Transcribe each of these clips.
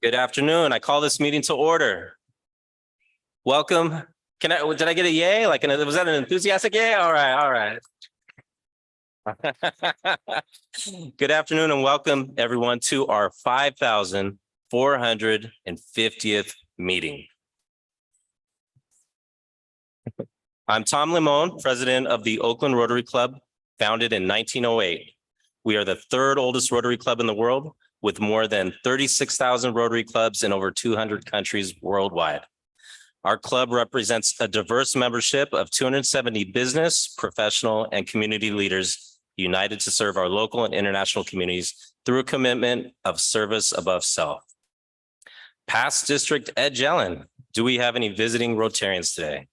Good afternoon. I call this meeting to order. Welcome. Did I get a yay? Was that an enthusiastic yay? All right, all right. Good afternoon and welcome everyone to our 5,450th meeting. I'm Tom Limon, president of the Oakland Rotary Club, founded in 1908. We are the third oldest Rotary Club in the world, with more than 36,000 Rotary clubs in over 200 countries worldwide. Our club represents a diverse membership of 270 business, professional, and community leaders united to serve our local and international communities through a commitment of service above self. Past District Ed Jelen, do we have any visiting Rotarians today?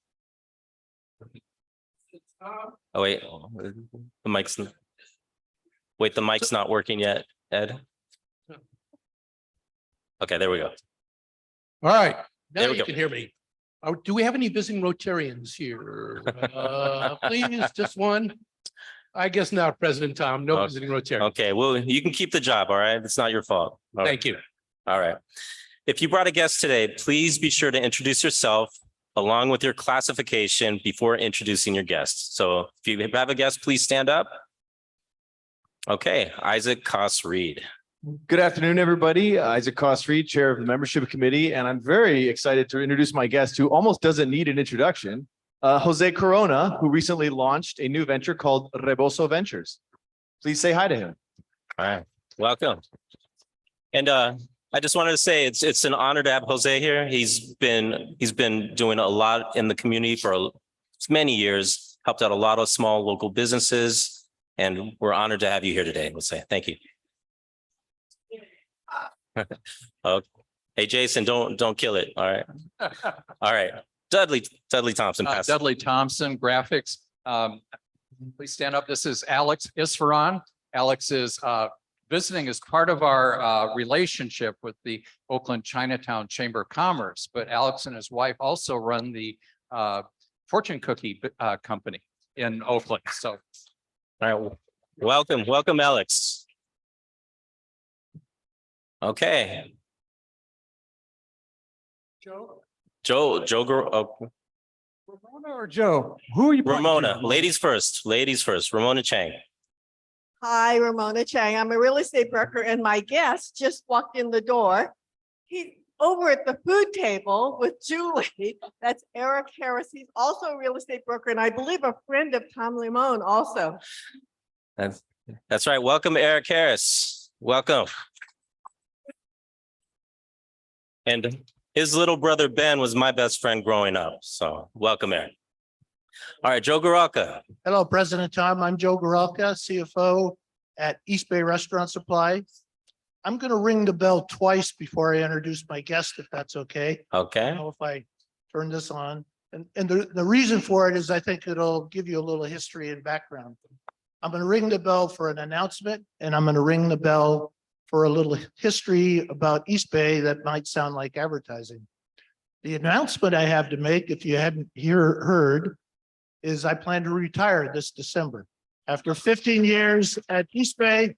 Oh, wait, the mic's not working yet, Ed. Okay, there we go. All right, now There we you go. can hear me. Do we have any visiting Rotarians here? Please, just one. I guess not, President Tom, no Okay. visiting Rotarians. Okay, well, you can keep the job, all right? It's not your fault. All right. Thank you. All right. If you brought a guest today, please be sure to introduce yourself along with your classification before introducing your guest. So if you have a guest, please stand up. Okay, Isaac Koss-Reed. Good afternoon, everybody. Isaac Koss-Reed, Chair of the Membership Committee, and I'm very excited to introduce my guest who almost doesn't need an introduction, Jose Corona, who recently launched a new venture called Reboso Ventures. Please say hi to him. All right, welcome. And I just wanted to say it's an honor to have Jose here. He's been doing a lot in the community for many years, helped out a lot of small local businesses, and we're honored to have you here today. We'll say thank you. Hey, Jason, don't kill it. All right. All right. Dudley Thompson. Dudley Thompson, graphics. Please stand up. This is Alex Isfaran. Alex is visiting as part of our relationship with the Oakland Chinatown Chamber of Commerce, but Alex and his wife also run the fortune cookie company in Oakland. So, all right. Welcome, Alex. Okay. Joe? Joe. Ramona or Joe? Who are you? Ramona, ladies first. Ramona Chang. Hi, Ramona Chang. I'm a real estate broker and my guest just walked in the door. He's over at the food table with Julie. That's Eric Harris. He's also a real estate broker and I believe a friend of Tom Limon also. That's right. Welcome, Eric Harris. Welcome. And his little brother, Ben, was my best friend growing up. So welcome, Eric. All right, Joe Garalka. Hello, President Tom. I'm Joe Garalka, CFO at East Bay Restaurant Supply. I'm going to ring the bell twice before I introduce my guest, if that's okay. Okay. I don't know if I turn this on. And the reason for it is I think it'll give you a little history and background. I'm going to ring the bell for an announcement, and I'm going to ring the bell for a little history about East Bay that might sound like advertising. The announcement I have to make, if you hadn't heard, is I plan to retire this December. After 15 years at East Bay,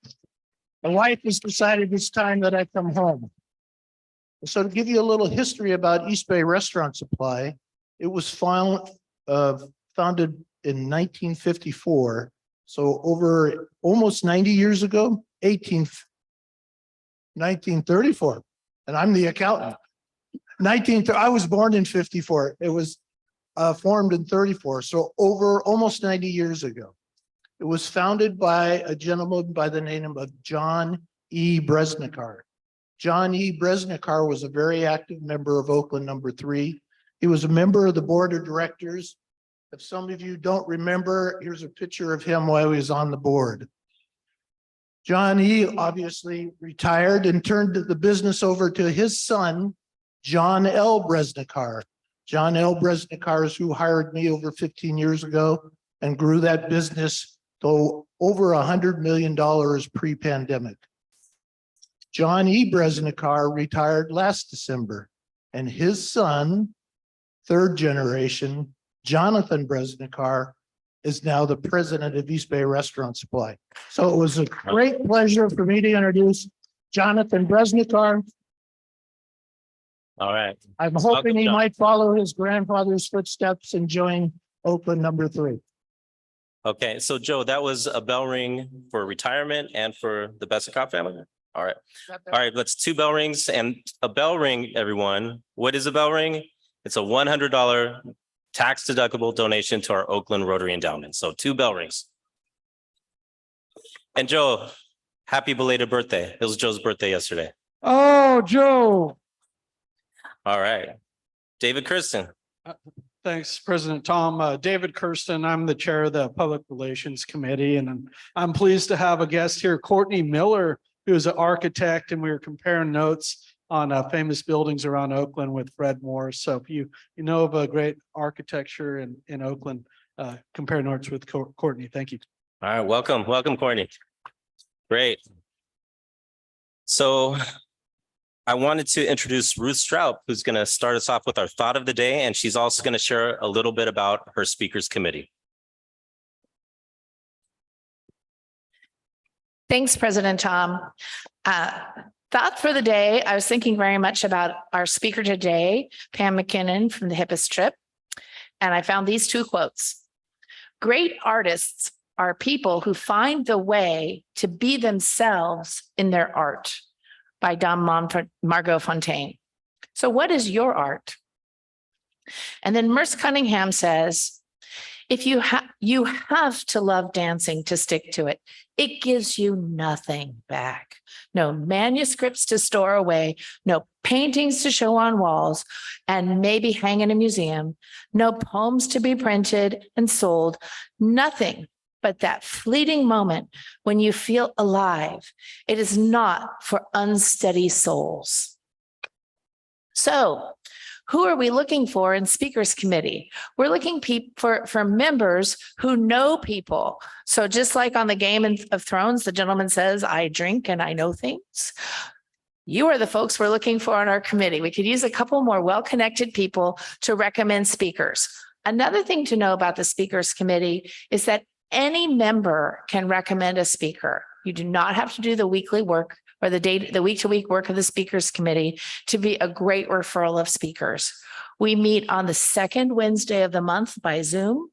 my wife has decided it's time that I come home. So to give you a little history about East Bay Restaurant Supply, it was founded in 1954. So over almost 90 years ago, 1934, and I'm the accountant. I was born in 54. It was formed in 34, so over almost 90 years ago. It was founded by a gentleman by the name of John E. Bresnikar. John E. Bresnikar was a very active member of Oakland number 3. He was a member of the board of directors. If some of you don't remember, here's a picture of him while he was on the board. John E. obviously retired and turned the business over to his son, John L. Bresnikar. John L. Bresnikar is who hired me over 15 years ago and grew that business to over $100 million pre-pandemic. John E. Bresnikar retired last December, and his son, third generation, Jonathan Bresnikar, is now the president of East Bay Restaurant Supply. So it was a great pleasure for me to introduce Jonathan Bresnikar. All right. I'm hoping he John. might follow his grandfather's footsteps and join Oakland #3. Okay, so Joe, that was a bell ring for retirement and for the Bessicott family? All right. All right, let's 2 bell rings and a bell ring, everyone. What is a bell ring? It's a $100 tax deductible donation to our Oakland Rotary Endowment. So 2 bell rings. And Joe, happy belated birthday. It was Joe's birthday yesterday. Oh, Joe. All right. David Kirsten. Thanks, President Tom. David Kirsten, I'm the chair of the Public Relations Committee, and I'm pleased to have a guest here, Courtney Miller, who is an architect, and we were comparing notes on famous buildings around Oakland with Fred Moore. So if you know of a great architecture in Oakland, compare notes with Courtney. Thank you. All right, welcome, Courtney. Great. So I wanted to introduce Ruth Straub, who's going to start us off with our thought of the day, and she's also going to share a little bit about her speakers committee. Thanks, President Tom. Thought for the day, I was thinking very much about our speaker today, Pam MacKinnon from the Hippest Trip, and I found these 2 quotes. Great artists are people who find the way to be themselves in their art, by Dame Margot Fontaine. So what is your art? And then Merce Cunningham says, if you have to love dancing to stick to it. It gives you nothing back. No manuscripts to store away, no paintings to show on walls and maybe hang in a museum, no poems to be printed and sold, nothing but that fleeting moment when you feel alive. It is not for unsteady souls. So, who are we looking for in speakers committee? We're looking for members who know people. So just like on the Game of Thrones, the gentleman says, I drink and I know things. You are the folks we're looking for on our committee. We could use a couple more well-connected people to recommend speakers. Another thing to know about the speakers committee is that any member can recommend a speaker. You do not have to do the weekly work or the week-to-week work of the speakers committee to be a great referral of speakers. We meet on the 2nd Wednesday of the month by Zoom,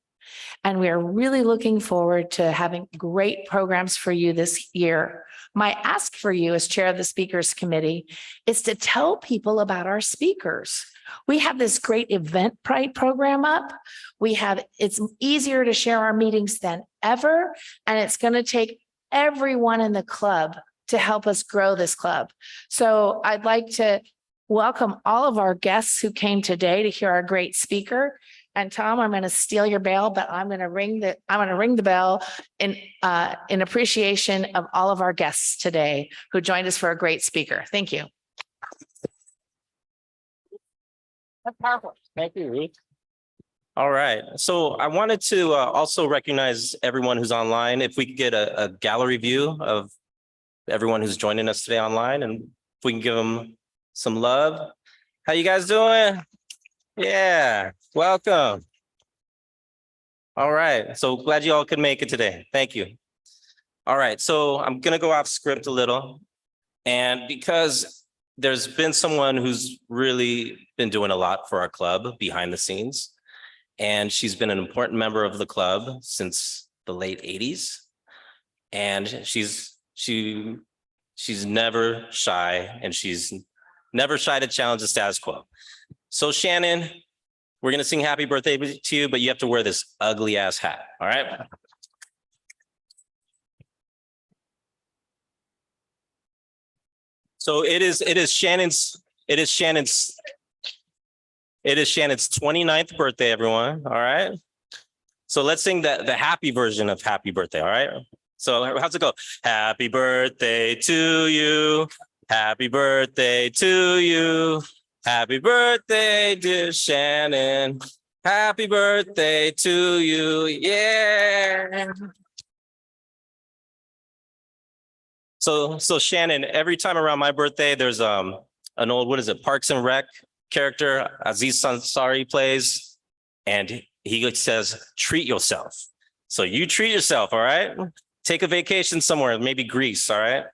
and we are really looking forward to having great programs for you this year. My ask for you as chair of the speakers committee is to tell people about our speakers. We have this great Eventbrite program up. It's easier to share our meetings than ever, and it's going to take everyone in the club to help us grow this club. So I'd like to welcome all of our guests who came today to hear our great speaker. And Tom, I'm going to steal your bell, but I'm going to ring the bell in appreciation of all of our guests today who joined us for a great speaker. Thank you. That's powerful. Thank you, Ruth. All right. So I wanted to also recognize everyone who's online. If we could get a gallery view of everyone who's joining us today online, and if we can give them some love. How you guys doing? Yeah, welcome. All right. So glad you all could make it today. Thank you. All right. So I'm going to go off script a little. And because there's been someone who's really been doing a lot for our club behind the scenes, and she's been an important member of the club since the late 80s. And she's never shy, and she's never shy to challenge the status quo. So Shannon, we're going to sing happy birthday to you, but you have to wear this ugly ass hat. All right. So it is Shannon's 29th birthday, everyone. All right. So let's sing the happy version of happy birthday. All right. So how's it go? Happy birthday to you. Happy birthday to you. Happy birthday, dear Shannon. Happy birthday to you. Yeah. So Shannon, every time around my birthday, there's an old, what is it, Parks and Rec character Aziz Ansari plays, and he says, treat yourself. So you treat yourself, all right? Take a vacation somewhere, maybe Greece, all right?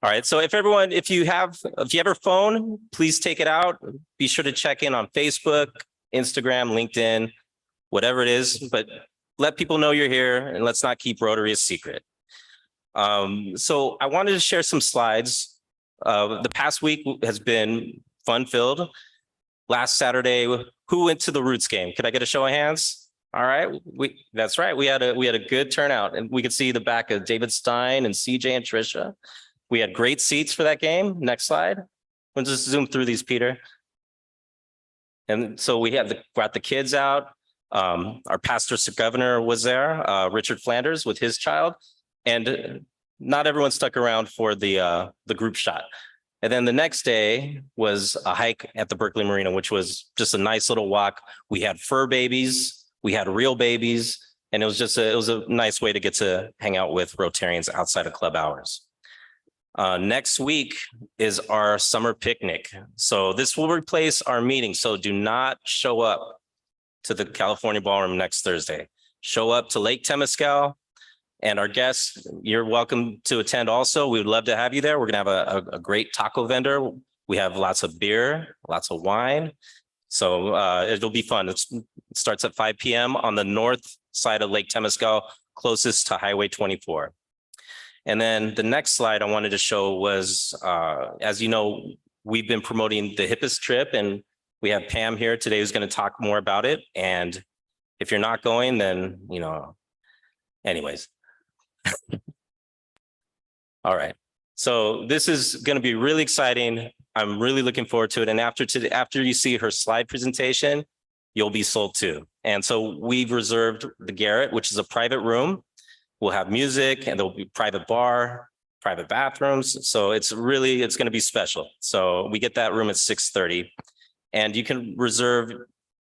All right, so if you have a phone, please take it out. Be sure to check in on Facebook, Instagram, LinkedIn, whatever it is, but let people know you're here and let's not keep Rotary a secret. So I wanted to share some slides. The past week has been fun-filled. Last Saturday, who went to the Roots game? Could I get a show of hands? All right, that's right. We had a good turnout, and we could see the back of David Stein and CJ and Trisha. We had great seats for that game. Next slide. Let's just zoom through these, Peter. And so we brought the kids out. Our pastor governor was there, Richard Flanders with his child, and not everyone stuck around for the group shot. And then the next day was a hike at the Berkeley Marina, which was just a nice little walk. We had fur babies, we had real babies, and it was a nice way to get to hang out with Rotarians outside of club hours. Next week is our summer picnic. So this will replace our meeting. So do not show up to the California Ballroom next Thursday. Show up to Lake Temescal, and our guests, you're welcome to attend also. We would love to have you there. We're gonna have a great taco vendor. We have lots of beer, lots of wine. So it'll be fun. It starts at 5 p.m. on the north side of Lake Temescal, closest to Highway 24. And then the next slide I wanted to show was, as you know, we've been promoting the Hippest Trip, and we have Pam here today who's going to talk more about it. And if you're not going, then, anyways. All right. So this is going to be really exciting. I'm really looking forward to it. And after you see her slide presentation, you'll be sold too. And so we've reserved the Garret, which is a private room. We'll have music, and there'll be private bar, private bathrooms. So it's going to be special. So we get that room at 6:30, and you can reserve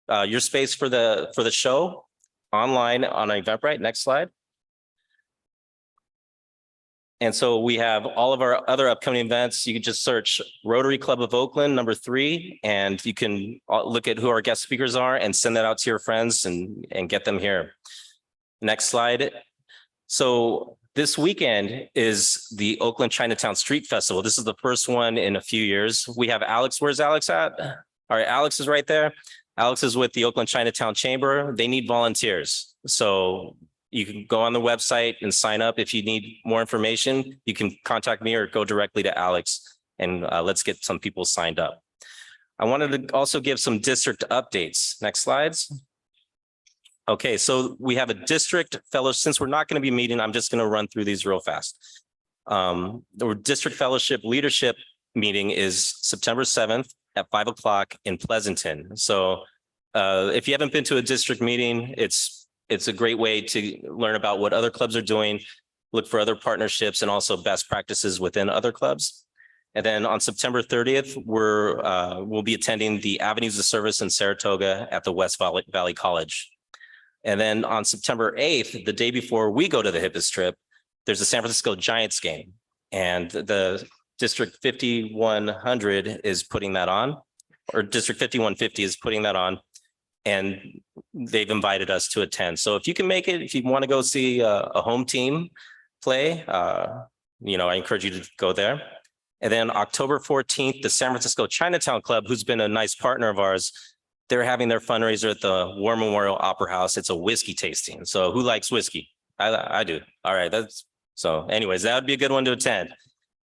your space for the show online on Eventbrite. Next slide. And so we have all of our other upcoming events. You can just search Rotary Club of Oakland #3, and you can look at who our guest speakers are and send that out to your friends and get them here. Next slide. So this weekend is the Oakland Chinatown Street Festival. This is the first one in a few years. We have Alex. Where's Alex at? All right, Alex is right there. Alex is with the Oakland Chinatown Chamber. They need volunteers. So you can go on the website and sign up. If you need more information, you can contact me or go directly to Alex, and let's get some people signed up. I wanted to also give some district updates. Next slides. Okay, so we have a district fellow. Since we're not going to be meeting, I'm just going to run through these real fast. The district fellowship leadership meeting is September 7th at 5 o'clock in Pleasanton. So if you haven't been to a district meeting, it's a great way to learn about what other clubs are doing, look for other partnerships, and also best practices within other clubs. And then on September 30th, we'll be attending the Avenues of Service in Saratoga at the West Valley College. And then on September 8th, the day before we go to the Hippest Trip, there's a San Francisco Giants game. And the District 5100 is putting that on, or District 5150 is putting that on. And they've invited us to attend. So if you can make it, if you want to go see a home team play, I encourage you to go there. And then October 14th, the San Francisco Chinatown Club, who's been a nice partner of ours, they're having their fundraiser at the War Memorial Opera House. It's a whiskey tasting. So who likes whiskey? I do. All right. So anyways, that would be a good one to attend.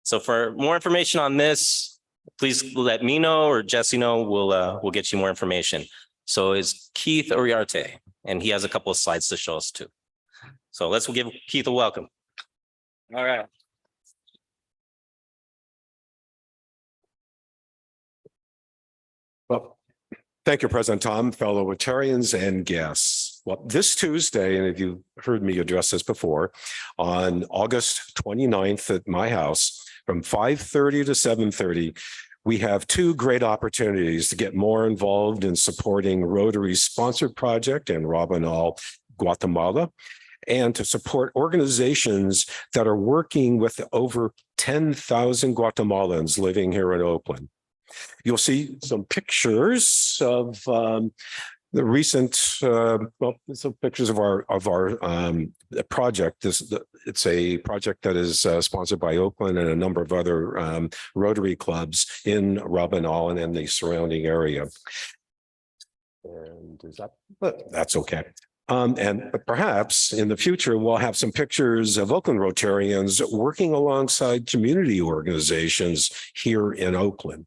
So for more information on this, please let me know or Jesse know. We'll get you more information. So it's Keith Uriarte, and he has a couple of slides to show us too. So let's give Keith a welcome. All right. Well, thank you, President Tom, fellow Rotarians and guests. Well, this Tuesday, and if you heard me address this before, on August 29th at my house from 5:30 to 7:30, we have two great opportunities to get more involved in supporting Rotary's sponsored project in Rabanal, Guatemala, and to support organizations that are working with over 10,000 Guatemalans living here in Oakland. You'll see some pictures of the recent, some pictures of our project. It's a project that is sponsored by Oakland and a number of other Rotary clubs in Robben Island and the surrounding area. And that's okay. And perhaps in the future, we'll have some pictures of Oakland Rotarians working alongside community organizations here in Oakland.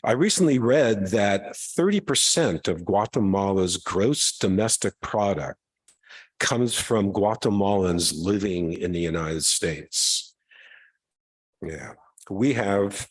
I recently read that 30% of Guatemala's gross domestic product comes from Guatemalans living in the United States. Yeah, we have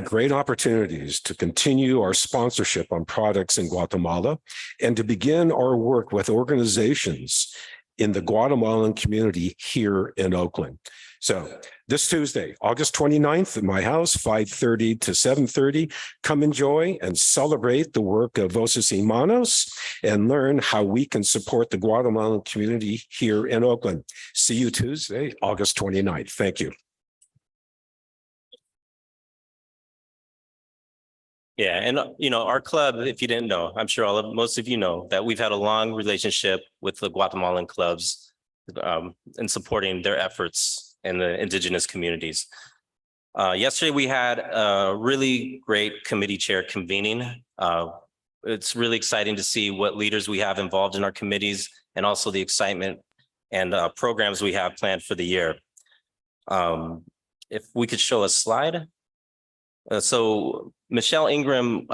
great opportunities to continue our sponsorship on products in Guatemala and to begin our work with organizations in the Guatemalan community here in Oakland. So this Tuesday, August 29th at my house, 5:30 to 7:30, come enjoy and celebrate the work of Voces Humanos and learn how we can support the Guatemalan community here in Oakland. See you Tuesday, August 29th. Thank you. Yeah, and our club, if you didn't know, I'm sure most of you know that we've had a long relationship with the Guatemalan clubs in supporting their efforts in the indigenous communities. Yesterday, we had a really great committee chair convening. It's really exciting to see what leaders we have involved in our committees and also the excitement and programs we have planned for the year. If we could show a slide. So Michelle Ingram,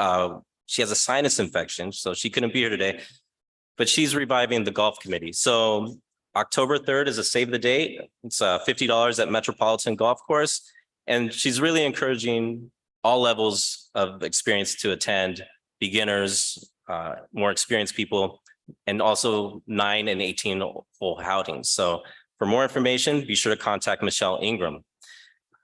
she has a sinus infection, so she couldn't be here today, but she's reviving the golf committee. So October 3rd is a save the date. It's $50 at Metropolitan Golf Course. And she's really encouraging all levels of experience to attend, beginners, more experienced people, and also 9 and 18 hole outings. So for more information, be sure to contact Michelle Ingram.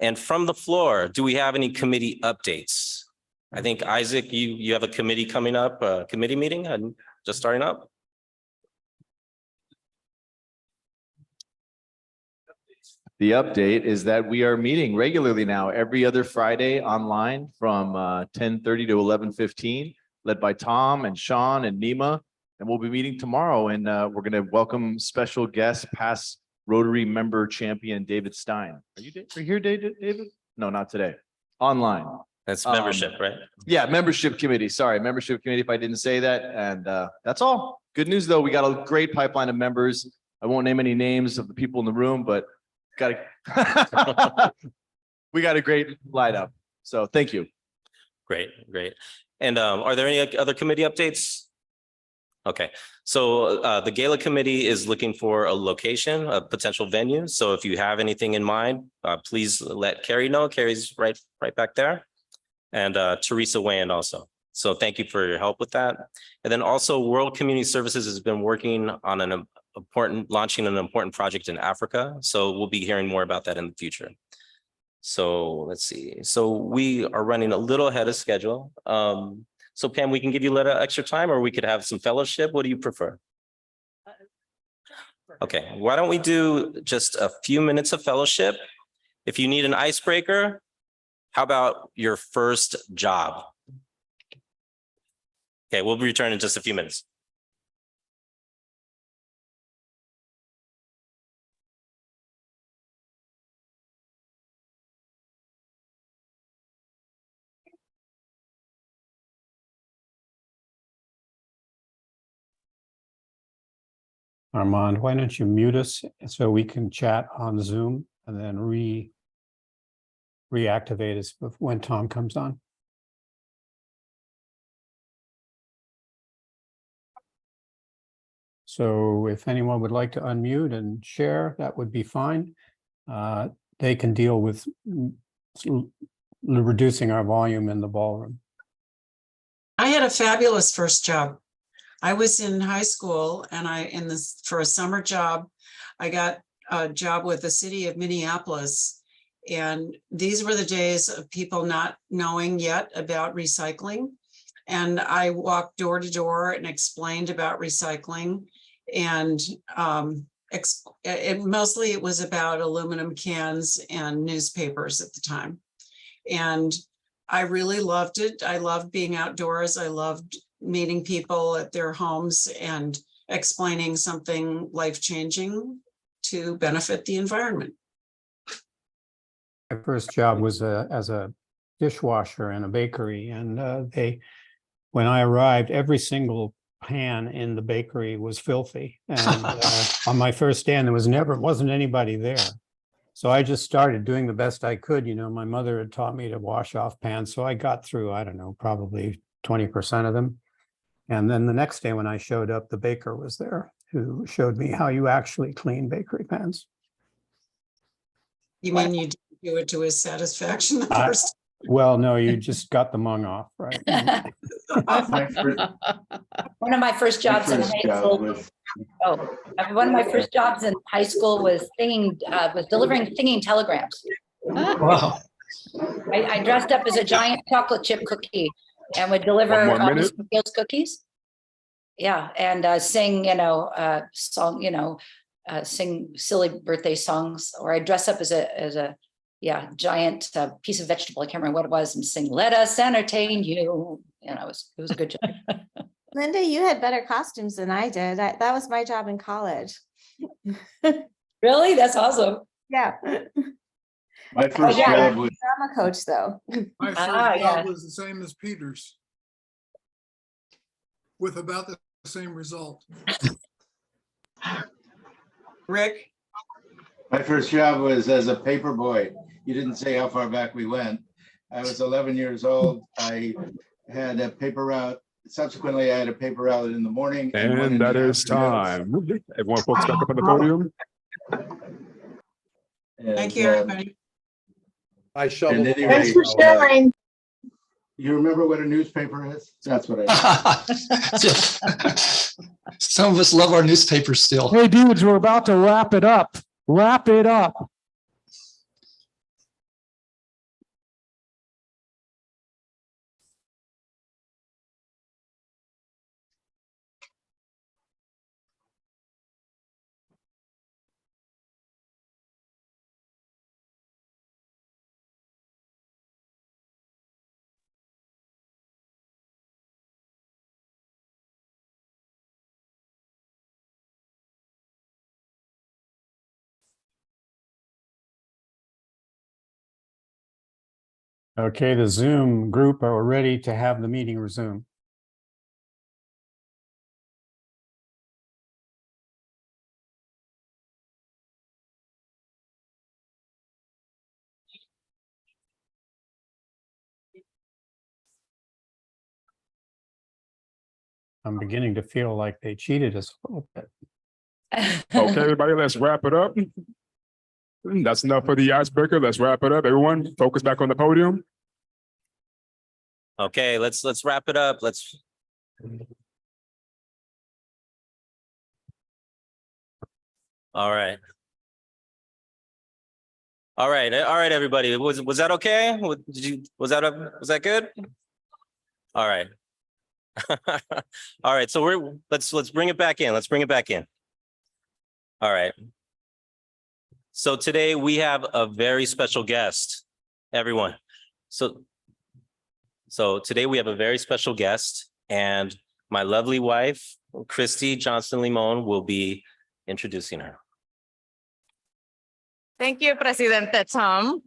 And from the floor, do we have any committee updates? I think Isaac, you have a committee coming up, a committee meeting and just starting up. The update is that we are meeting regularly now every other Friday online from 10:30 to 11:15, led by Tom and Sean and Nima. And we'll be meeting tomorrow, and we're going to welcome special guest, past Rotary member champion David Stein. Are you here, David? No, not today. Online. That's membership, right? Yeah, membership committee. Sorry, membership committee if I didn't say that. And that's all. Good news, though. We got a great pipeline of members. I won't name any names of the people in the room, but we got a great lineup. So thank you. Great. And are there any other committee updates? Okay, so the gala committee is looking for a location, a potential venue. So if you have anything in mind, please let Carrie know. Carrie's right back there. And Teresa Wayand also. So thank you for your help with that. And then also World Community Services has been working on launching an important project in Africa. So we'll be hearing more about that in the future. So let's see. So we are running a little ahead of schedule. So Pam, we can give you a little extra time or we could have some fellowship. What do you prefer? Okay, why don't we do just a few minutes of fellowship? If you need an icebreaker, how about your first job? Okay, we'll return in just a few minutes. Armand, why don't you mute us so we can chat on Zoom and then reactivate us when Tom comes on? So if anyone would like to unmute and share, that would be fine. They can deal with reducing our volume in the ballroom. I had a fabulous first job. I was in high school and for a summer job, I got a job with the city of Minneapolis. And these were the days of people not knowing yet about recycling. And I walked door to door and explained about recycling. And mostly it was about aluminum cans and newspapers at the time. And I really loved it. I loved being outdoors. I loved meeting people at their homes and explaining something life-changing to benefit the environment. My first job was as a dishwasher in a bakery, and when I arrived, every single pan in the bakery was filthy. And on my first day, and wasn't anybody there. So I just started doing the best I could. You know, my mother had taught me to wash off pans, so I got through, I don't know, probably 20% of them. And then the next day when I showed up, the baker was there who showed me how you actually clean bakery pans. You mean you didn't do it to his satisfaction the I- first? Well, no, you just got the mung off, right? One of my first jobs in high school. One of my first jobs in high school was delivering singing telegrams. Wow. I dressed up as a giant chocolate chip cookie and would deliver Fields cookies. Yeah, and sing, sing silly birthday songs, or I dress up as a giant piece of vegetable. I can't remember what it was, and sing "Let Us Entertain You." And it was a good job. Linda, you had better costumes than I did. That was my job in college. Really? That's awesome. Yeah. My first job was drama coach, though. My first job was the same as Peter's, with about the same result. Rick? my first job was as a paper boy. You didn't say how far back we went. I was 11 years old. I had a paper route. Subsequently, I had a paper route in the morning. And that is time. Everyone folks back up on the podium. Thank you, everybody. I shoveled. Thanks for sharing. You remember what a newspaper is? That's what I. Some of us love our newspapers still. Hey, dudes, we're about to wrap it up. Wrap it up. Okay, the Zoom group are ready to have the meeting resume. I'm beginning to feel like they cheated us a little bit. Okay, everybody, let's wrap it up. That's enough for the icebreaker. Let's wrap it up. Everyone, focus back on the podium. Okay, let's wrap it up. All right. All right, everybody. Was that okay? Was that good? All right. All right, so let's bring it back in. Let's bring it back in. All right. So today we have a very special guest, everyone. So today we have a very special guest, and my lovely wife, Christy Johnston-Limon, will be introducing her. Thank you, Presidente Tom.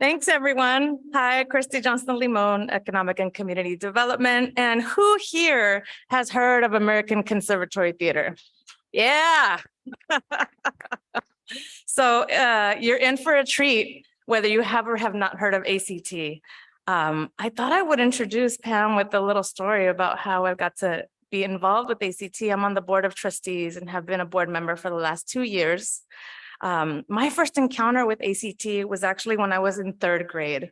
Thanks, everyone. Hi, Christy Johnston-Limon, Economic and Community Development. And who here has heard of American Conservatory Theater? Yeah. So you're in for a treat, whether you have or have not heard of ACT. I thought I would introduce Pam with a little story about how I got to be involved with ACT. I'm on the board of trustees and have been a board member for the last 2 years. My first encounter with ACT was actually when I was in 3rd grade.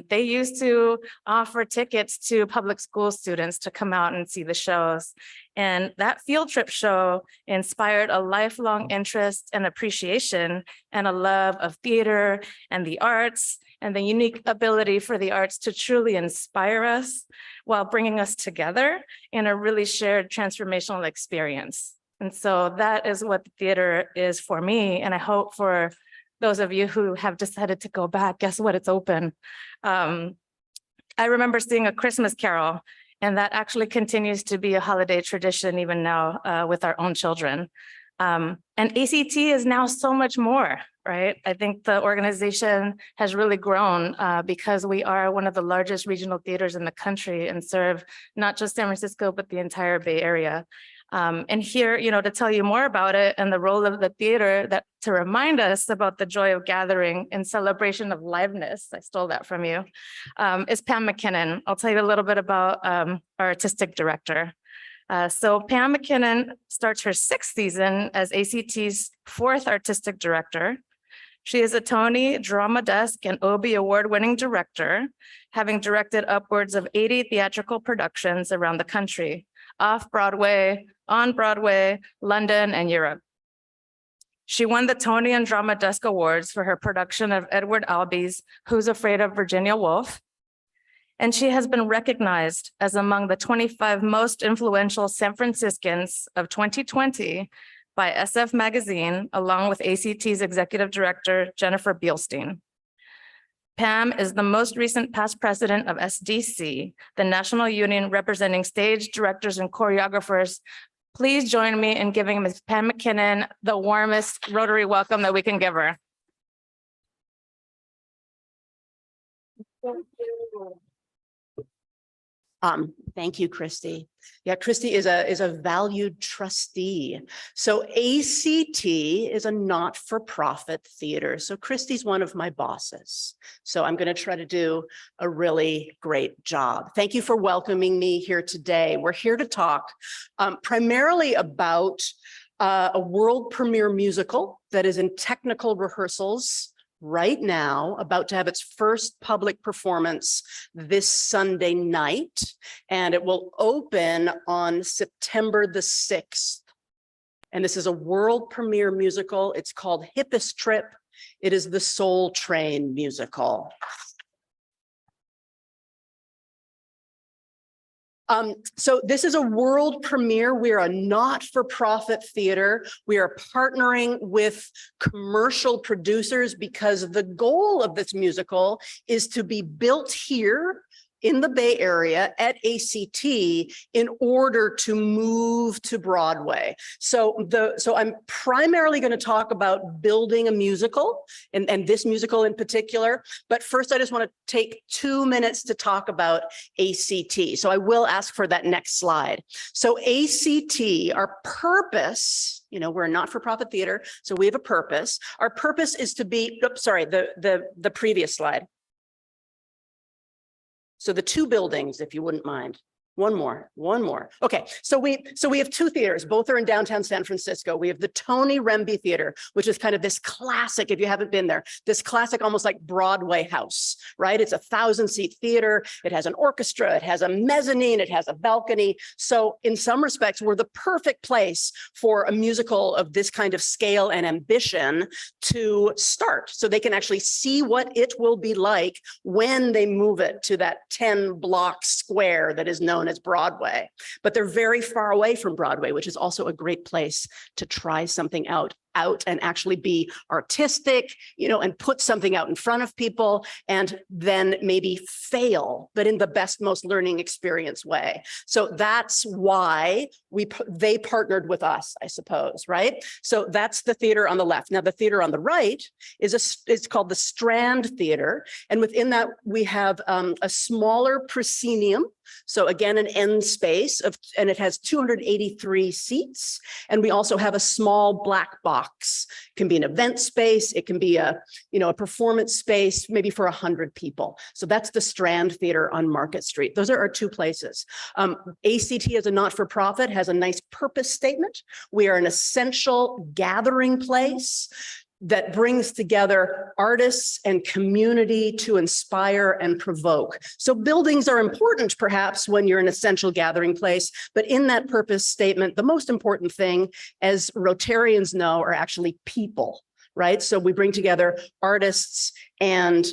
They used to offer tickets to public school students to come out and see the shows. And that field trip show inspired a lifelong interest and appreciation and a love of theater and the arts and the unique ability for the arts to truly inspire us while bringing us together in a really shared transformational experience. And so that is what the theater is for me. And I hope for those of you who have decided to go back, guess what? It's open. I remember seeing A Christmas Carol And that actually continues to be a holiday tradition even now with our own children. And ACT is now so much more, right? I think the organization has really grown because we are one of the largest regional theaters in the country and serve not just San Francisco, but the entire Bay Area. And here, to tell you more about it and the role of the theater, that to remind us about the joy of gathering in celebration of liveness, I stole that from you, is Pam MacKinnon. I'll tell you a little bit about our artistic director. So Pam MacKinnon starts her 6th season as ACT's 4th artistic director. She is a Tony, Drama Desk, and Obie award-winning director, having directed upwards of 80 theatrical productions around the country, off-Broadway, on-Broadway, London, and Europe. She won the Tony and Drama Desk Awards for her production of Edward Albee's Who's Afraid of Virginia Woolf? And she has been recognized as among the 25 most influential San Franciscans of 2020 by SF Magazine, along with ACT's executive director, Jennifer Bielstein. Pam is the most recent past president of SDC, the national union representing stage directors and choreographers. Please join me in giving Ms. Pam MacKinnon the warmest Rotary welcome that we can give her. Thank you, Christy. Yeah, Christy is a valued trustee. So ACT is a not-for-profit theater. So Christy's one of my bosses. So I'm going to try to do a really great job. Thank you for welcoming me here today. We're here to talk primarily about a world premiere musical that is in technical rehearsals right now, about to have its first public performance this Sunday night, and it will open on September the 6th. And this is a world premiere musical. It's called Hippest Trip. It is the Soul Train musical. So this is a world premiere. We are a not-for-profit theater. We are partnering with commercial producers because the goal of this musical is to be built here in the Bay Area at ACT in order to move to Broadway. So I'm primarily going to talk about building a musical and this musical in particular. But first, I just want to take 2 minutes to talk about ACT. So I will ask for that next slide. So ACT, our purpose, we're a not-for-profit theater, so we have a purpose. Our purpose is to be, the previous slide. So the 2 buildings, if you wouldn't mind. One more. Okay, so we have 2 theaters. Both are in downtown San Francisco. We have the Tony Remby Theater, which is kind of this classic, if you haven't been there, this classic, almost like Broadway house, right? It's a 1,000-seat theater. It has an orchestra. It has a mezzanine. It has a balcony. So in some respects, we're the perfect place for a musical of this kind of scale and ambition to start, so they can actually see what it will be like when they move it to that 10-block square that is known as Broadway. But they're very far away from Broadway, which is also a great place to try something out and actually be artistic, and put something out in front of people and then maybe fail, but in the best, most learning experience way. So that's why they partnered with us, I suppose, right? So that's the theater on the left. Now the theater on the right is called the Strand Theater. And within that, we have a smaller proscenium. So again, an end space and it has 283 seats. And we also have a small black box. It can be an event space. It can be a performance space, maybe for 100 people. So that's the Strand Theater on Market Street. Those are our 2 places. ACT as a not-for-profit has a nice purpose statement. We are an essential gathering place that brings together artists and community to inspire and provoke. So buildings are important, perhaps, when you're an essential gathering place, but in that purpose statement, the most important thing, as Rotarians know, are actually people, right? So we bring together artists and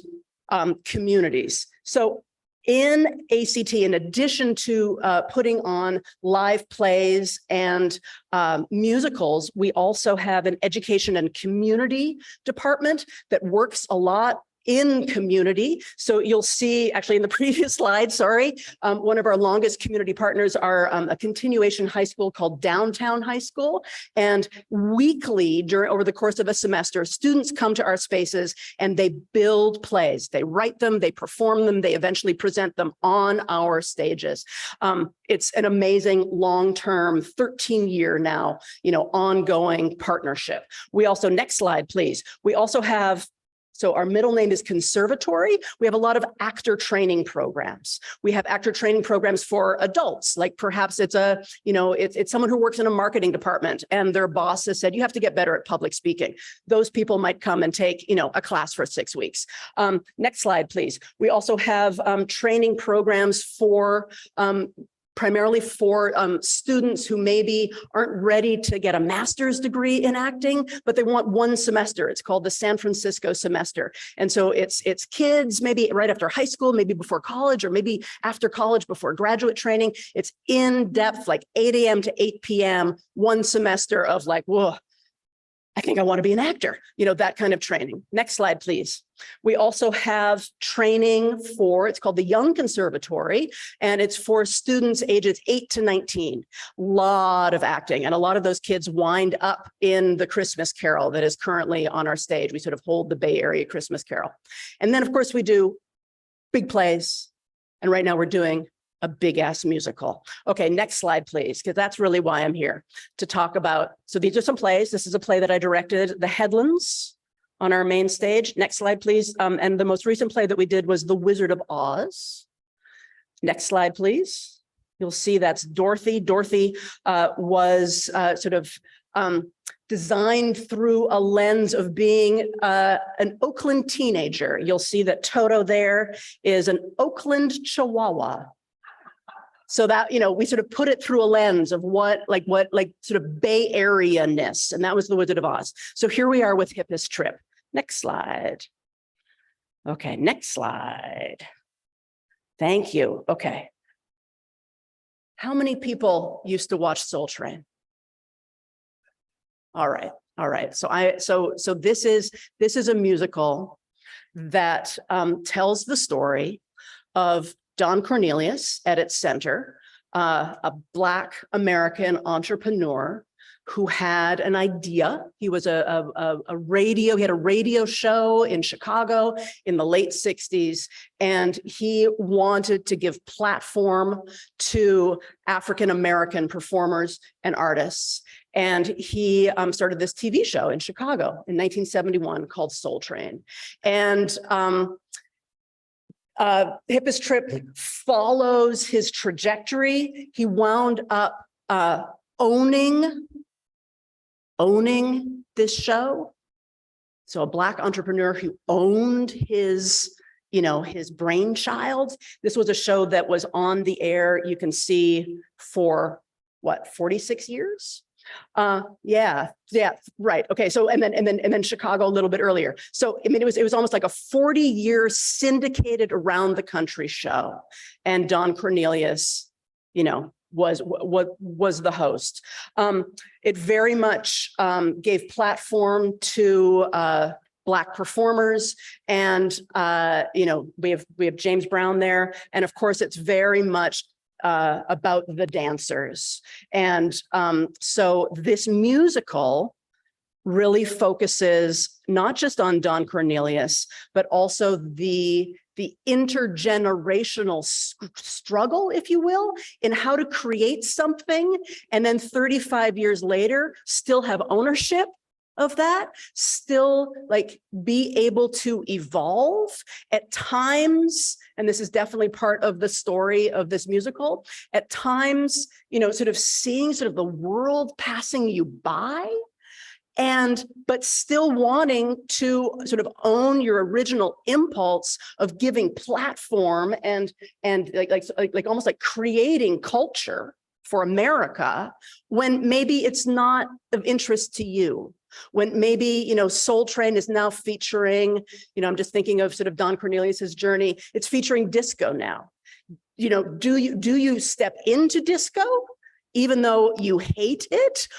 communities. So in ACT, in addition to putting on live plays and musicals, we also have an education and community department that works a lot in community. So you'll see actually in the previous slide, sorry, one of our longest community partners are a continuation high school called Downtown High School. And weekly over the course of a semester, students come to our spaces and they build plays. They write them, they perform them, they eventually present them on our stages. It's an amazing long-term 13-year now, ongoing partnership. We also, next slide, please. We also have, so our middle name is Conservatory. We have a lot of actor training programs. We have actor training programs for adults, like perhaps it's it's someone who works in a marketing department and their boss has said, you have to get better at public speaking. Those people might come and take, a class for 6 weeks. Next slide, please. We also have training programs for primarily for students who maybe aren't ready to get a master's degree in acting, but they want 1 semester. It's called the San Francisco semester. And so it's kids maybe right after high school, maybe before college, or maybe after college before graduate training. It's in depth, like 8 a.m. to 8 p.m., 1 semester of like, whoa, I think I want to be an actor, that kind of training. Next slide, please. We also have training for, it's called the Young Conservatory, and it's for students ages 8 to 19. A lot of acting, and a lot of those kids wind up in the Christmas Carol that is currently on our stage. We sort of hold the Bay Area Christmas Carol. And then, of course, we do big plays. And right now we're doing a big ass musical. Okay, next slide, please, because that's really why I'm here to talk about. So these are some plays. This is a play that I directed, The Headlands, on our main stage. Next slide, please. And the most recent play that we did was The Wizard of Oz. Next slide, please. You'll see that's Dorothy. Dorothy was sort of designed through a lens of being an Oakland teenager. You'll see that Toto there is an Oakland Chihuahua. So that, we sort of put it through a lens of what sort of Bay Area-ness, and that was The Wizard of Oz. So here we are with Hippest Trip. Next slide. Okay, next slide. Thank you. Okay. How many people used to watch Soul Train? All right. So this is a musical that tells the story of Don Cornelius at its center, a Black American entrepreneur who had an idea. He was he had a radio show in Chicago in the late 60s, and he wanted to give platform to African-American performers and artists. And he started this TV show in Chicago in 1971 called Soul Train. And Hippest Trip follows his trajectory. He wound up owning this show. So a Black entrepreneur who owned his brainchild. This was a show that was on the air, you can see, for 46 years? Yeah, right. Okay. So, and then Chicago a little bit earlier. So, I mean, it was almost like a 40-year syndicated around the country show. And Don Cornelius, was the host. It very much gave platform to Black performers, and we have James Brown there, and of course it's very much about the dancers. And so this musical really focuses not just on Don Cornelius, but also the intergenerational struggle, if you will, in how to create something and then 35 years later still have ownership of that, still be able to evolve at times. And this is definitely part of the story of this musical. At times, sort of seeing sort of the world passing you by, but still wanting to sort of own your original impulse of giving platform and almost like creating culture for America when maybe it's not of interest to you. When maybe, Soul Train is now featuring, I'm just thinking of sort of Don Cornelius's journey. It's featuring disco now. Do you step into disco even though you hate it?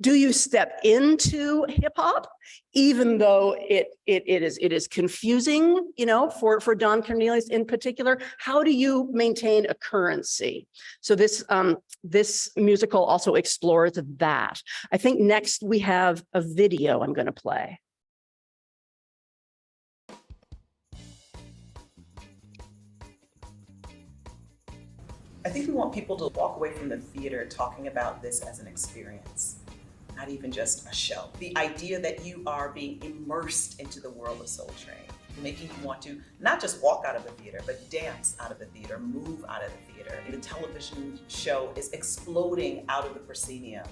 Do you step into hip hop, even though it is confusing, you know, for Don Cornelius in particular? How do you maintain a currency? So this musical also explores that. I think next we have a video I'm going to play. I think we want people to walk away from the theater talking about this as an experience, not even just a show. The idea that you are being immersed into the world of Soul Train, making you want to not just walk out of the theater, but dance out of the theater, move out of the theater. The television show is exploding out of the proscenium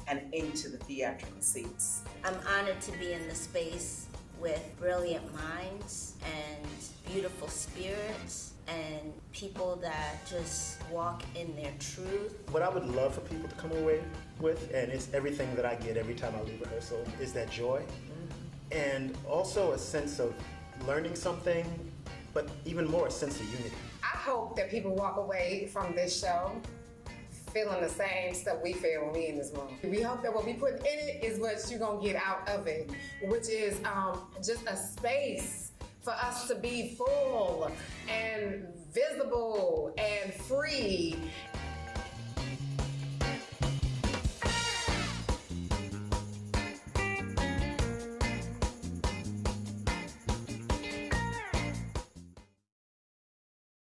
and into the theatrical seats. I'm honored to be in the space with brilliant minds and beautiful spirits and people that just walk in their truth. What I would love for people to come away with, and it's everything that I get every time I leave rehearsal, is that joy and also a sense of learning something, but even more a sense of unity. I hope that people walk away from this show feeling the same stuff we feel when we in this room. We hope that what we put in it is what you're gonna get out of it, which is just a space for us to be full and visible and free.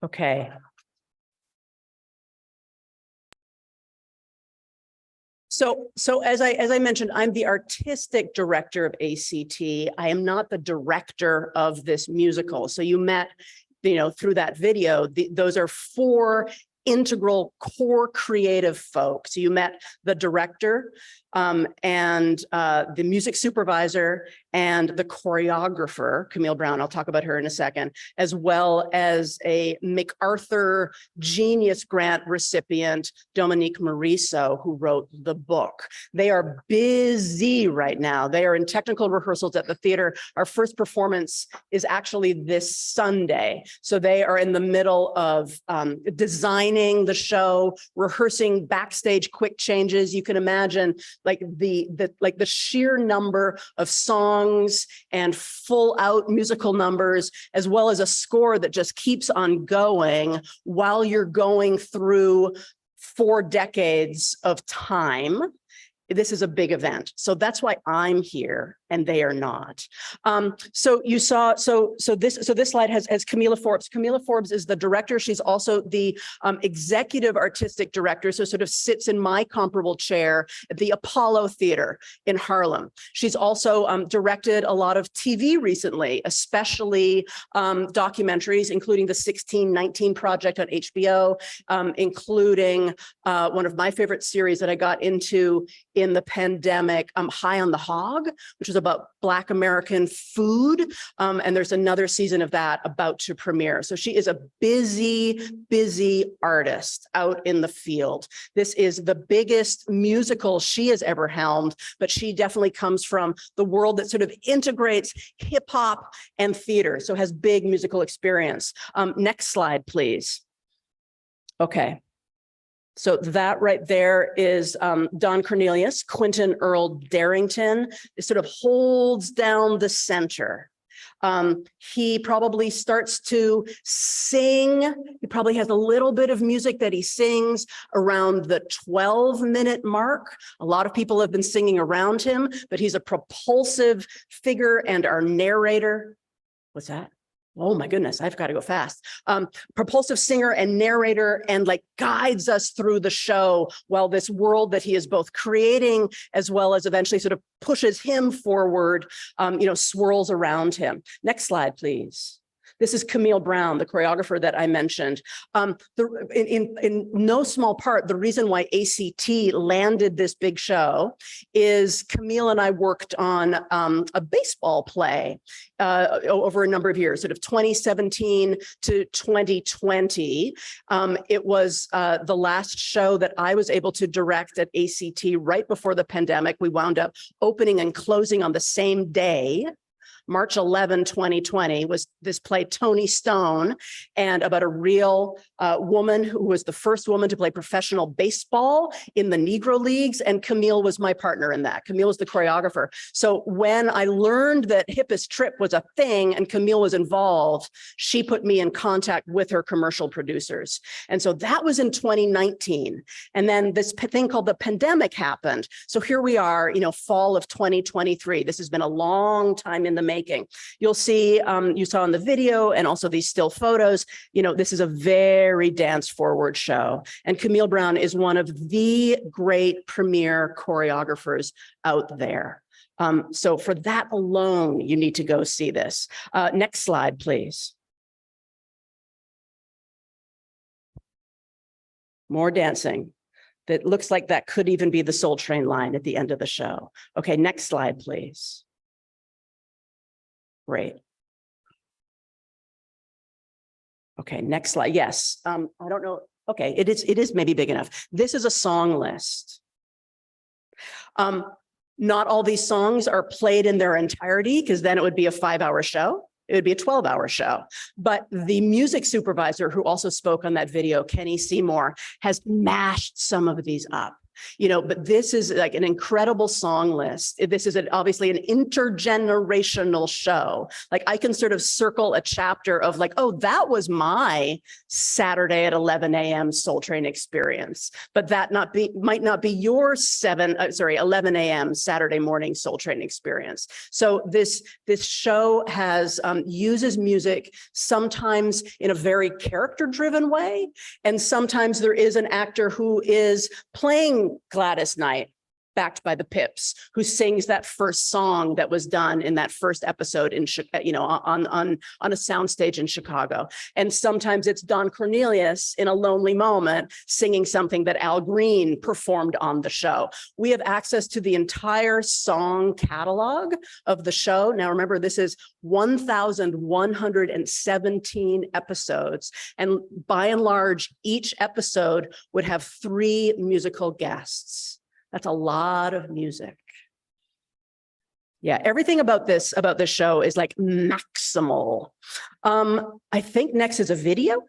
Okay. So as I mentioned, I'm the artistic director of ACT. I am not the director of this musical. So you met, you know, through that video, those are four integral core creative folks. You met the director and the music supervisor and the choreographer, Camille Brown, I'll talk about her in a second, as well as a MacArthur Genius Grant recipient, Dominique Morisseau, who wrote the book. They are busy right now. They are in technical rehearsals at the theater. Our first performance is actually this Sunday. So they are in the middle of designing the show, rehearsing backstage quick changes. You can imagine like the sheer number of songs and full out musical numbers, as well as a score that just keeps on going while you're going through 4 decades of time. This is a big event. So that's why I'm here and they are not. So you saw, this slide has Camila Forbes. Camila Forbes is the director. She's also the executive artistic director, so sort of sits in my comparable chair at the Apollo Theater in Harlem. She's also directed a lot of TV recently, especially documentaries, including the 1619 Project on HBO, including one of my favorite series that I got into in the pandemic, High on the Hog, which is about Black American food. And there's another season of that about to premiere. So she is a busy artist out in the field. This is the biggest musical she has ever helmed, but she definitely comes from the world that sort of integrates hip hop and theater, so has big musical experience. Next slide, please. Okay. So that right there is Don Cornelius. Quentin Earl Darrington. It sort of holds down the center. He probably starts to sing. He probably has a little bit of music that he sings around the 12-minute mark. A lot of people have been singing around him, but he's a propulsive figure and our narrator. What's that? Oh my goodness, I've got to go fast. Propulsive singer and narrator, and like guides us through the show while this world that he is both creating as well as eventually sort of pushes him forward, swirls around him. Next slide, please. This is Camille Brown, the choreographer that I mentioned. In no small part, the reason why ACT landed this big show is Camille and I worked on a baseball play over a number of years, sort of 2017 to 2020. It was the last show that I was able to direct at ACT right before the pandemic. We wound up opening and closing on the same day. March 11, 2020 was this play Tony Stone, and about a real woman who was the first woman to play professional baseball in the Negro Leagues. And Camille was my partner in that. Camille was the choreographer. So when I learned that Hippest Trip was a thing and Camille was involved, she put me in contact with her commercial producers. And so that was in 2019. And then this thing called the pandemic happened. So here we are, fall of 2023. This has been a long time in the making. You'll see, you saw in the video and also these still photos, this is a very dance forward show. And Camille Brown is one of the great premier choreographers out there. So for that alone, you need to go see this. Next slide, please. More dancing. That looks like that could even be the Soul Train line at the end of the show. Okay, next slide, please. Great. Okay, next slide. Yes, I don't know. Okay, it is maybe big enough. This is a song list. Not all these songs are played in their entirety because then it would be a 5-hour show. It would be a 12-hour show. But the music supervisor who also spoke on that video, Kenny Seymour, has mashed some of these up. But this is like an incredible song list. This is obviously an intergenerational show. Like I can sort of circle a chapter of like, oh, that was my Saturday at 11 a.m. Soul Train experience, but that might not be your 11 a.m. Saturday morning Soul Train experience. So this show has uses music sometimes in a very character-driven way, and sometimes there is an actor who is playing Gladys Knight, backed by the Pips, who sings that first song that was done in that first episode in on a soundstage in Chicago. And sometimes it's Don Cornelius in A Lonely Moment singing something that Al Green performed on the show. We have access to the entire song catalog of the show. Now remember, this is 1,117 episodes, and by and large, each episode would have 3 musical guests. That's a lot of music. Yeah, everything about this show is like maximal. I think next is a video.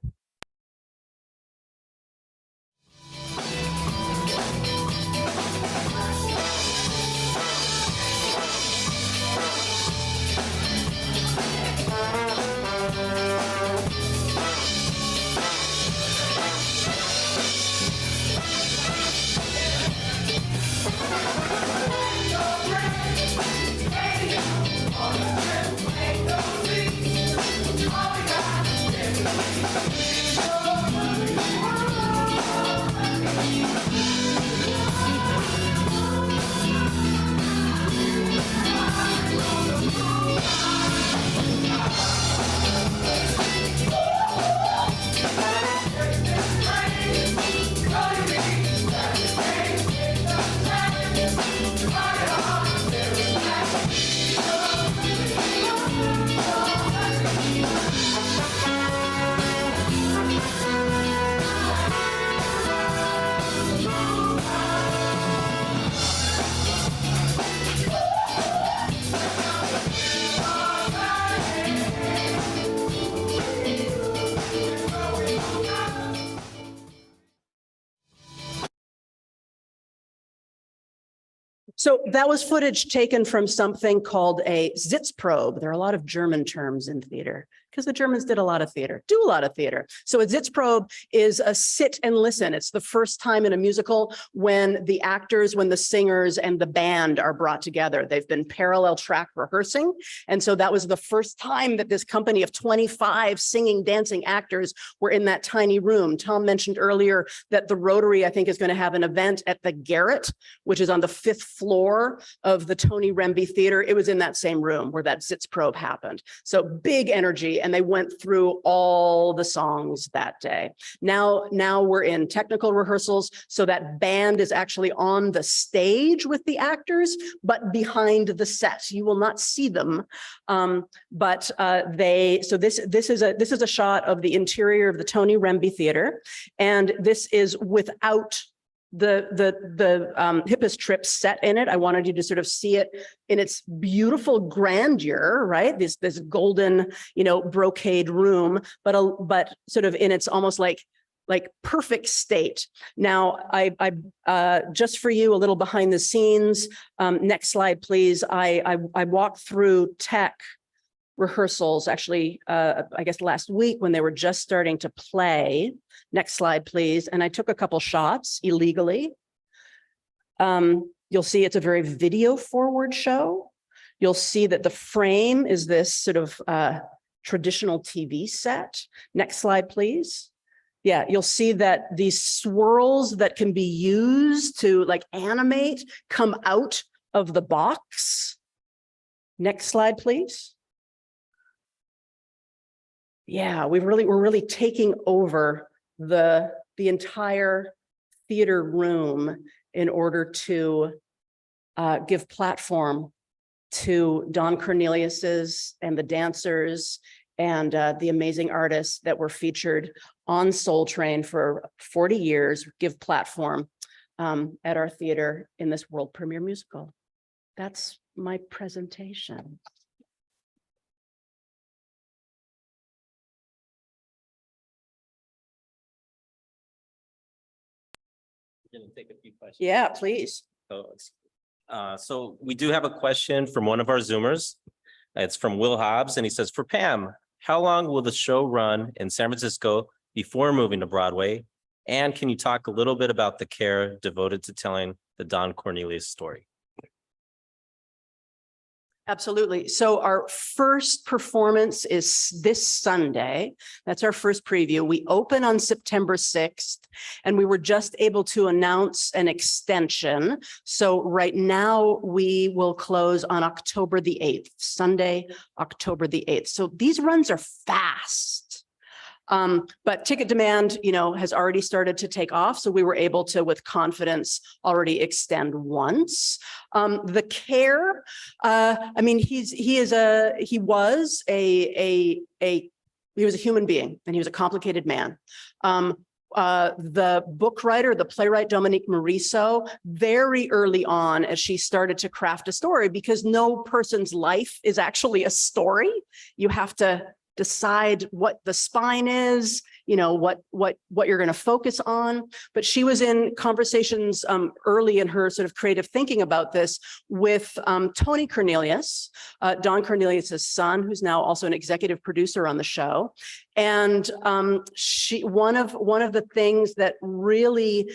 So that was footage taken from something called a Sitzprobe. There are a lot of German terms in theater because the Germans do a lot of theater. So a Sitzprobe is a sit and listen. It's the first time in a musical when the actors, when the singers and the band are brought together. They've been parallel track rehearsing. And so that was the first time that this company of 25 singing, dancing actors were in that tiny room. Tom mentioned earlier that the Rotary, I think, is going to have an event at the Garret, which is on the 5th floor of the Tony Rembe Theater. It was in that same room where that Sitzprobe happened. So big energy. And they went through all the songs that day. Now we're in technical rehearsals. So that band is actually on the stage with the actors, but behind the set. You will not see them. So this is a shot of the interior of the Tony Rembe Theater. And this is without hippest trip set in it. I wanted you to sort of see it in its beautiful grandeur, right? This golden, brocade room, but sort of in its almost like perfect state. Now, I just for you, a little behind the scenes. Next slide, please. I walked through tech rehearsals actually, I guess last week when they were just starting to play. Next slide, please. And I took a couple shots illegally. You'll see it's a very video forward show. You'll see that the frame is this sort of traditional TV set. Next slide, please. Yeah, you'll see that these swirls that can be used to like animate come out of the box. Next slide, please. Yeah, we're really taking over the entire theater room in order to give platform to Don Cornelius's and the dancers and the amazing artists that were featured on Soul Train for 40 years, give platform at our theater in this world premiere musical. That's my presentation. We're gonna take a few questions. Yeah, please. So we do have a question from one of our Zoomers. It's from Will Hobbs, and he says, for Pam, how long will the show run in San Francisco before moving to Broadway? And can you talk a little bit about the care devoted to telling the Don Cornelius story? Absolutely. So our first performance is this Sunday. That's our first preview. We open on September 6th, and we were just able to announce an extension. So right now we will close on October the 8th, Sunday, October the 8th. So these runs are fast. But ticket demand, has already started to take off. So we were able to, with confidence, already extend once. The care, he was a human being, and he was a complicated man. The book writer, the playwright Dominique Morisseau, very early on as she started to craft a story, because no person's life is actually a story. You have to decide what the spine is, what you're going to focus on. But she was in conversations early in her sort of creative thinking about this with Tony Cornelius, Don Cornelius's son, who's now also an executive producer on the show. And one of the things that really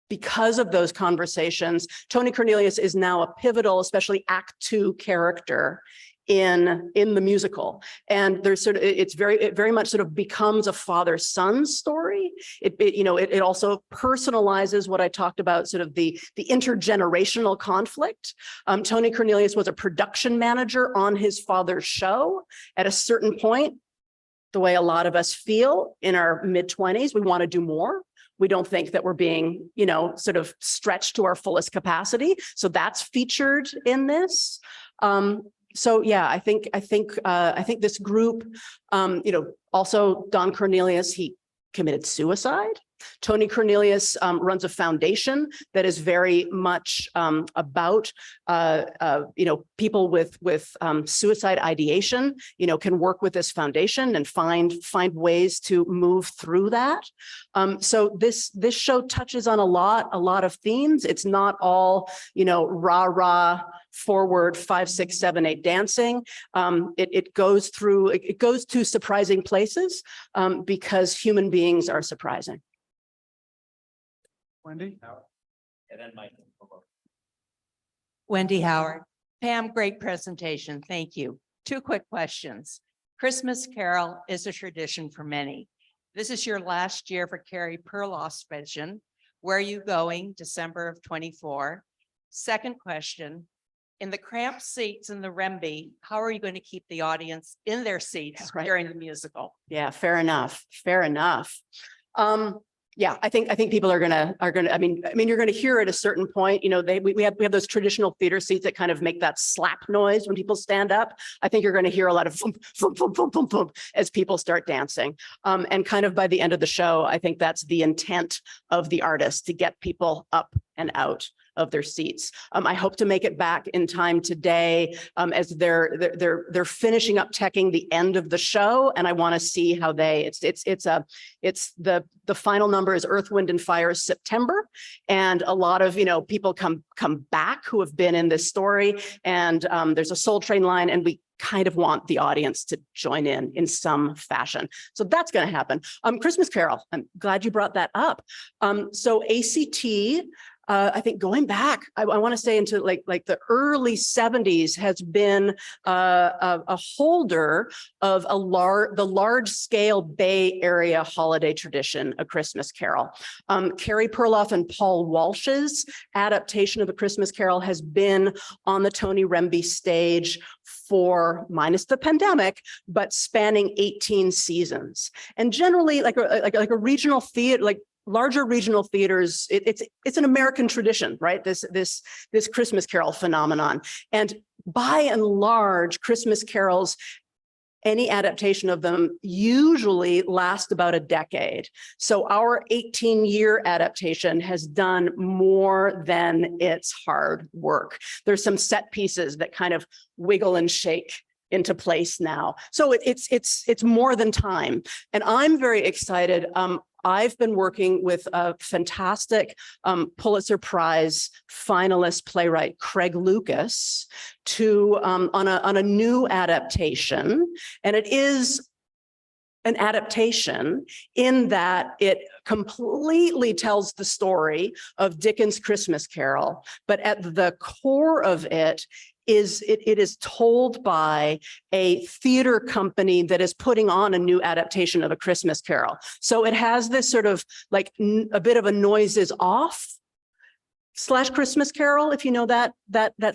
because of those conversations, Tony Cornelius is now a pivotal, especially Act 2 character in the musical. And there's it very much sort of becomes a father-son story. It also personalizes what I talked about, sort of the intergenerational conflict. Tony Cornelius was a production manager on his father's show. At a certain point, the way a lot of us feel in our mid-20s, we want to do more. We don't think that we're being, sort of stretched to our fullest capacity. So that's featured in this. So yeah, I think this group, also Don Cornelius, he committed suicide. Tony Cornelius runs a foundation that is very much about people with suicide ideation, can work with this foundation and find ways to move through that. So this show touches on a lot of themes. It's not all rah forward 5, 6, 7, 8 dancing. It goes to surprising places because human beings are surprising. Wendy? And then Mike. Wendy Howard. Pam, great presentation. Thank you. 2 quick questions. Christmas Carol is a tradition for many. This is your last year for Carrie Perloff's vision. Where are you going? December of 24. Second question. In the cramped seats in the Remby, how are you going to keep the audience in their seats during the musical? Yeah, fair enough. Yeah, I think people are gonna, I mean, you're gonna hear at a certain point, you know, we have those traditional theater seats that kind of make that slap noise when people stand up. I think you're gonna hear a lot of boom, boom, boom, boom, boom, boom as people start dancing. And kind of by the end of the show, I think that's the intent of the artist, to get people up and out of their seats. I hope to make it back in time today as they're finishing up teching the end of the show, and I want to see how it's the final number is Earth, Wind and Fire September, and a lot of people come back who have been in this story, and there's a Soul Train line, and we kind of want the audience to join in some fashion. So that's going to happen. Christmas Carol, I'm glad you brought that up. So ACT, I think going back, I want to say into like the early 70s, has been a holder of the large scale Bay Area holiday tradition, A Christmas Carol. Carrie Perloff and Paul Walsh's adaptation of A Christmas Carol has been on the Tony Remby stage for, minus the pandemic, but spanning 18 seasons. And generally like a regional theater, like larger regional theaters, it's an American tradition, right? This Christmas Carol phenomenon. And by and large, Christmas carols, any adaptation of them usually last about a decade. So our 18-year adaptation has done more than its hard work. There's some set pieces that kind of wiggle and shake into place now. So it's more than time. And I'm very excited. I've been working with a fantastic Pulitzer Prize finalist playwright, Craig Lucas, on a new adaptation. And it is an adaptation in that it completely tells the story of Dickens' Christmas Carol, but at the core of it is told by a theater company that is putting on a new adaptation of A Christmas Carol. So it has this sort of like a bit of a noise is off / Christmas Carol, if you know that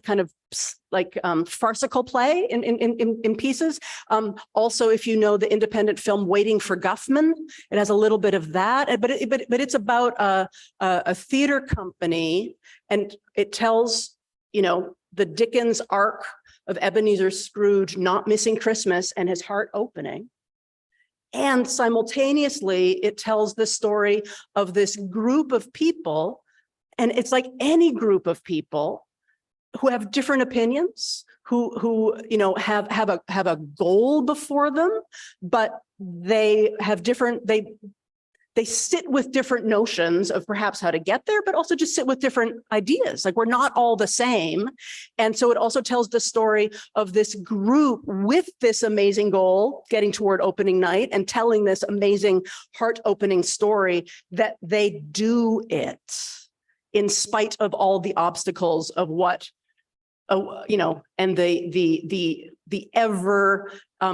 kind of like farcical play in pieces. Also, if you know the independent film Waiting for Guffman, it has a little bit of that, but it's about a theater company, and it tells, the Dickens arc of Ebenezer Scrooge not missing Christmas and his heart opening. And simultaneously, it tells the story of this group of people. And it's like any group of people who have different opinions, who have a goal before them, but they have they sit with different notions of perhaps how to get there, but also just sit with different ideas. Like, we're not all the same. And so it also tells the story of this group with this amazing goal, getting toward opening night and telling this amazing heart-opening story that they do it in spite of all the obstacles of what, and the ever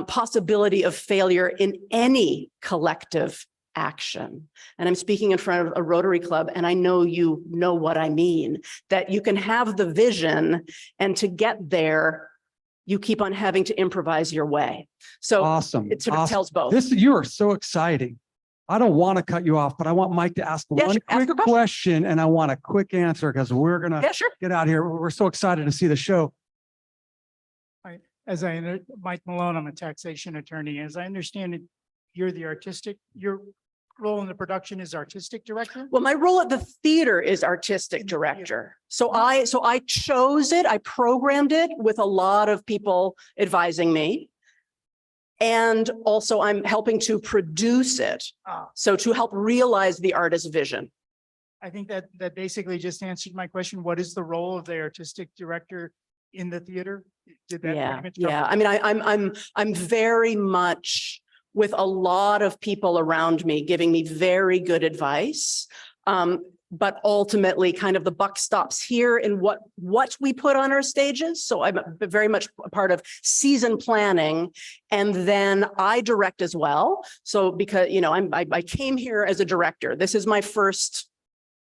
possibility of failure in any collective action. And I'm speaking in front of a Rotary Club, and I know you know what I mean, that you can have the vision, and to get there, you keep on having to improvise your way. So awesome. It sort of tells both. You are so exciting. I don't want to cut you off, but I want Mike to ask one quick question, and I want a quick answer because we're going to get out of here. We're so excited to see the show. Mike Malone, I'm a taxation attorney. As I understand it, your role in the production is artistic director? Well, my role at the theater is artistic director. So I chose it, I programmed it with a lot of people advising me. And also I'm helping to produce it. So to help realize the artist's vision. I think that basically just answered my question. What is the role of the artistic director in the theater? Did that Yeah. I mean, I'm very much with a lot of people around me giving me very good advice. But ultimately kind of the buck stops here in what we put on our stages. So I'm very much a part of season planning, and then I direct as well. So because, I came here as a director. This is my first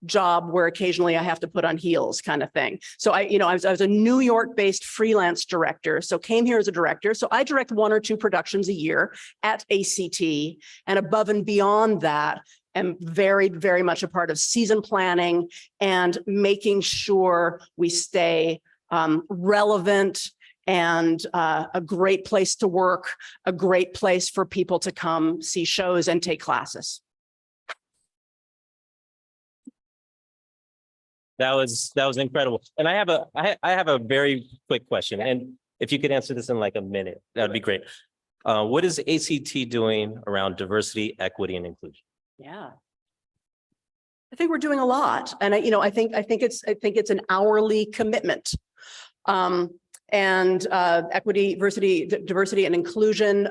job where occasionally I have to put on heels kind of thing. So I was a New York based freelance director. So came here as a director. So I direct 1 or 2 productions a year at ACT, and above and beyond that, am very, very much a part of season planning and making sure we stay relevant and a great place to work, a great place for people to come see shows and take classes. That was incredible. And I have a very quick question. And if you could answer this in like a minute, that'd be great. What is ACT doing around diversity, equity, and inclusion? Yeah. I think we're doing a lot. And I think it's an hourly commitment. Equity, diversity and inclusion,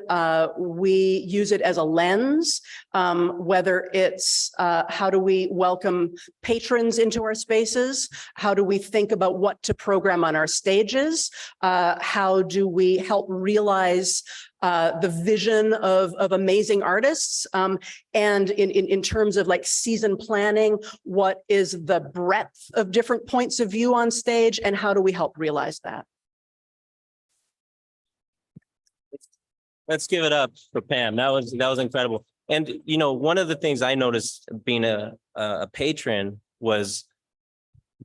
we use it as a lens, whether it's how do we welcome patrons into our spaces? How do we think about what to program on our stages? How do we help realize the vision of amazing artists? And in terms of like season planning, what is the breadth of different points of view on stage and how do we help realize that? Let's give it up for Pam. That was incredible. And one of the things I noticed being a patron was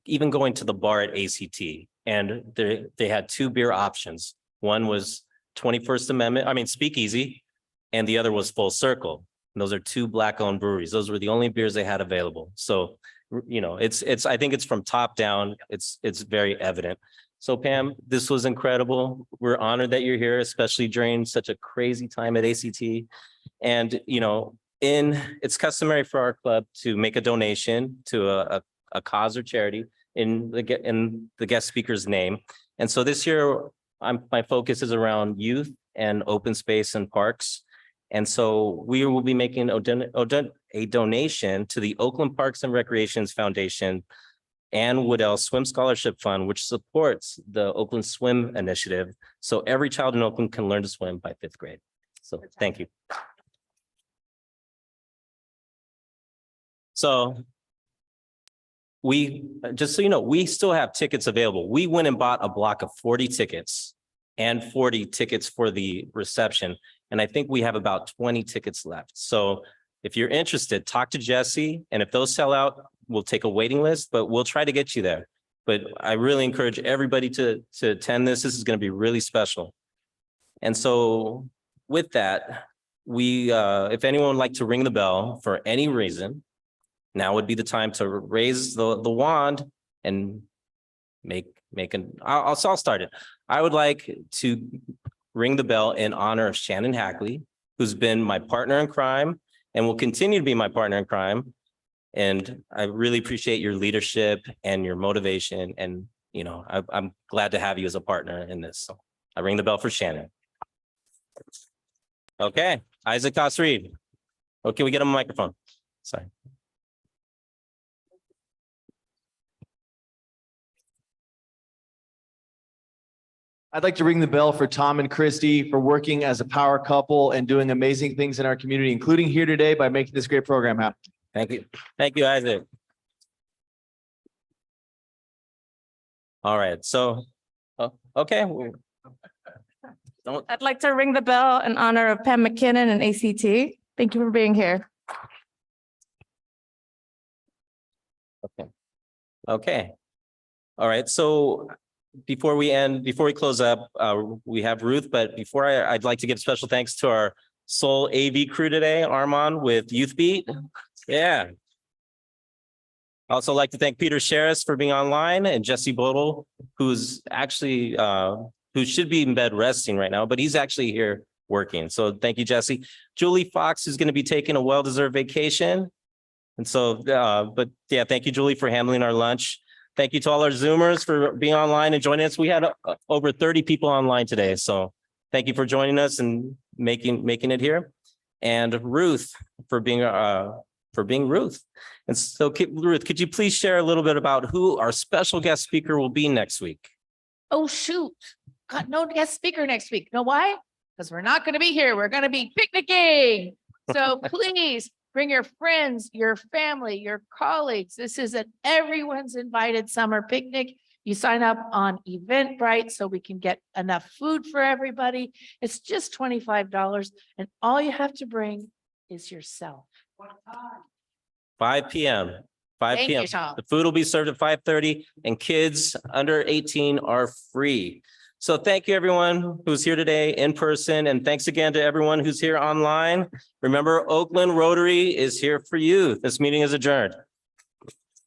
even going to the bar at ACT, and they had two beer options. One was 21st Amendment, Speakeasy, and the other was Full Circle. And those are two Black-owned breweries. Those were the only beers they had available. So, I think it's from top down. It's very evident. So Pam, this was incredible. We're honored that you're here, especially during such a crazy time at ACT. And, it's customary for our club to make a donation to a cause or charity in the guest speaker's name. And so this year, my focus is around youth and open space and parks. And so we will be making a donation to the Oakland Parks and Recreations Foundation and Woodell Swim Scholarship Fund, which supports the Oakland Swim Initiative. So every child in Oakland can learn to swim by 5th grade. So thank you. So just so you know, we still have tickets available. We went and bought a block of 40 tickets and 40 tickets for the reception. And I think we have about 20 tickets left. So if you're interested, talk to Jesse. And if those sell out, we'll take a waiting list, but we'll try to get you there. But I really encourage everybody to attend this. This is going to be really special. And so with that, if anyone would like to ring the bell for any reason, now would be the time to raise the wand and I'll start it. I would like to ring the bell in honor of Shannon Hackley, who's been my partner in crime and will continue to be my partner in crime. And I really appreciate your leadership and your motivation. And, I'm glad to have you as a partner in this. So I ring the bell for Shannon. Okay, Isaac Koss-Reed. Oh, can we get him a microphone? Sorry. I'd like to ring the bell for Tom and Christy for working as a power couple and doing amazing things in our community, including here today by making this great program happen. Thank you. Thank you, Isaac. All right. So, okay. I'd like to ring the bell in honor of Pam MacKinnon and ACT. Thank you for being here. Okay. All right. So before we close up, we have Ruth, but before I'd like to give special thanks to our sole AV crew today, Armand with Youth Beat. Yeah. I also like to thank Peter Sherris for being online and Jesse Bodel, who's actually, who should be in bed resting right now, but he's actually here working. So thank you, Jesse. Julie Fox is going to be taking a well-deserved vacation. And so, but yeah, thank you, Julie, for handling our lunch. Thank you to all our Zoomers for being online and joining us. We had over 30 people online today. So thank you for joining us and making it here. And Ruth for being Ruth. And so Ruth, could you please share a little bit about who our special guest speaker will be next week? Oh, shoot. Got no guest speaker next week. Know why? Because we're not going to be here. We're going to be picnicking. So please bring your friends, your family, your colleagues. This is an everyone's invited summer picnic. You sign up on Eventbrite so we can get enough food for everybody. It's just $25. And all you have to bring is yourself. 5 PM. 5 Thank PM. you, Tom. The food will be served at 5:30 and kids under 18 are free. So thank you, everyone who's here today in person. And thanks again to everyone who's here online. Remember, Oakland Rotary is here for you. This meeting is adjourned.